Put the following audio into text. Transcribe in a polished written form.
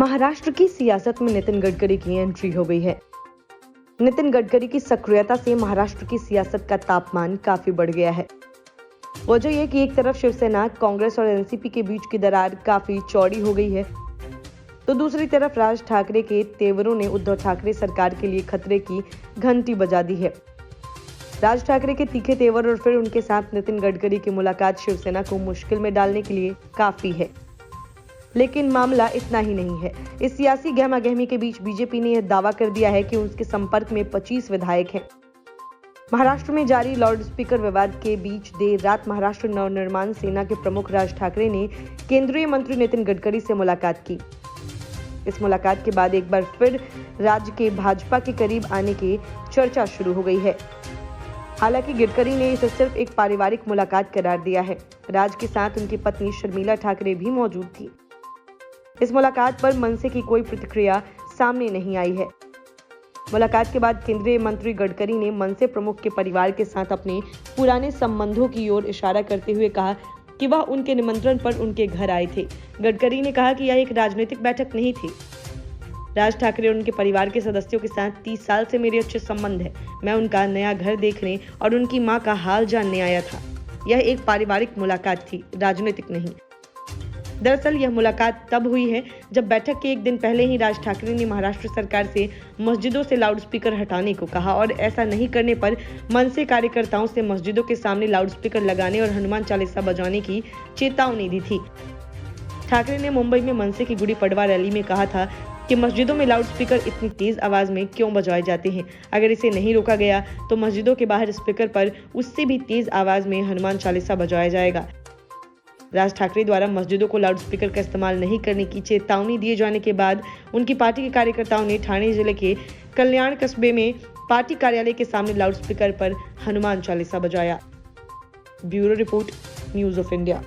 महाराष्ट्र की सियासत में नितिन गडकरी की एंट्री हो गई है। नितिन गडकरी की सक्रियता से महाराष्ट्र की सियासत का तापमान काफी बढ़ गया है। वजह यह कि एक तरफ शिवसेना, कांग्रेस और एनसीपी के बीच की दरार काफी चौड़ी हो गई है, तो दूसरी तरफ राज ठाकरे के तेवरों ने उद्धव ठाकरे सरकार के लिए खतरे की घंटी बजा दी है। राज ठाकरे के तीखे तेवर और फिर उनके साथ नितिन गडकरी की मुलाकात शिवसेना को मुश्किल में डालने के लिए काफी है। लेकिन मामला इतना ही नहीं है। इस सियासी गहमागहमी के बीच बीजेपी ने यह दावा कर दिया है कि उसके संपर्क में 25 विधायक हैं। महाराष्ट्र में जारी लाउड स्पीकर विवाद के बीच देर रात महाराष्ट्र नवनिर्माण सेना के प्रमुख राज ठाकरे ने केंद्रीय मंत्री नितिन गडकरी से मुलाकात की। इस मुलाकात के बाद एक बार फिर राज्य के भाजपा के करीब आने की चर्चा शुरू हो गई है। हालांकि गडकरी ने इसे सिर्फ एक पारिवारिक मुलाकात करार दिया है। राज के साथ उनकी पत्नी शर्मिला ठाकरे भी मौजूद थी। इस मुलाकात पर मनसे की कोई प्रतिक्रिया सामने नहीं आई है। मुलाकात के बाद केंद्रीय मंत्री गडकरी ने मनसे प्रमुख के परिवार के साथ अपने पुराने संबंधों की ओर इशारा करते हुए कहा कि वह उनके निमंत्रण पर उनके घर आए थे। गडकरी ने कहा कि यह एक राजनीतिक बैठक नहीं थी। राज ठाकरे और उनके परिवार के सदस्यों के साथ 30 साल से मेरे अच्छे संबंध है। मैं उनका नया घर देखने और उनकी मां का हाल जानने आया था। यह एक पारिवारिक मुलाकात थी, राजनीतिक नहीं। दरअसल यह मुलाकात तब हुई है जब बैठक के एक दिन पहले ही राज ठाकरे ने महाराष्ट्र सरकार से मस्जिदों से लाउडस्पीकर हटाने को कहा और ऐसा नहीं करने पर मनसे कार्यकर्ताओं से मस्जिदों के सामने लाउडस्पीकर लगाने और हनुमान चालीसा बजाने की चेतावनी दी थी। ठाकरे ने मुंबई में मनसे की गुड़ी पड़वा रैली में कहा था कि मस्जिदों में लाउडस्पीकर इतनी तेज आवाज में क्यों बजाए जाते हैं। अगर इसे नहीं रोका गया तो मस्जिदों के बाहर स्पीकर पर उससे भी तेज आवाज में हनुमान चालीसा बजाया जाएगा। राज ठाकरे द्वारा मस्जिदों को लाउडस्पीकर का इस्तेमाल नहीं करने की चेतावनी दिए जाने के बाद उनकी पार्टी के कार्यकर्ताओं ने ठाणे जिले के कल्याण कस्बे में पार्टी कार्यालय के सामने लाउडस्पीकर पर हनुमान चालीसा बजाया। Bureau report, news of India.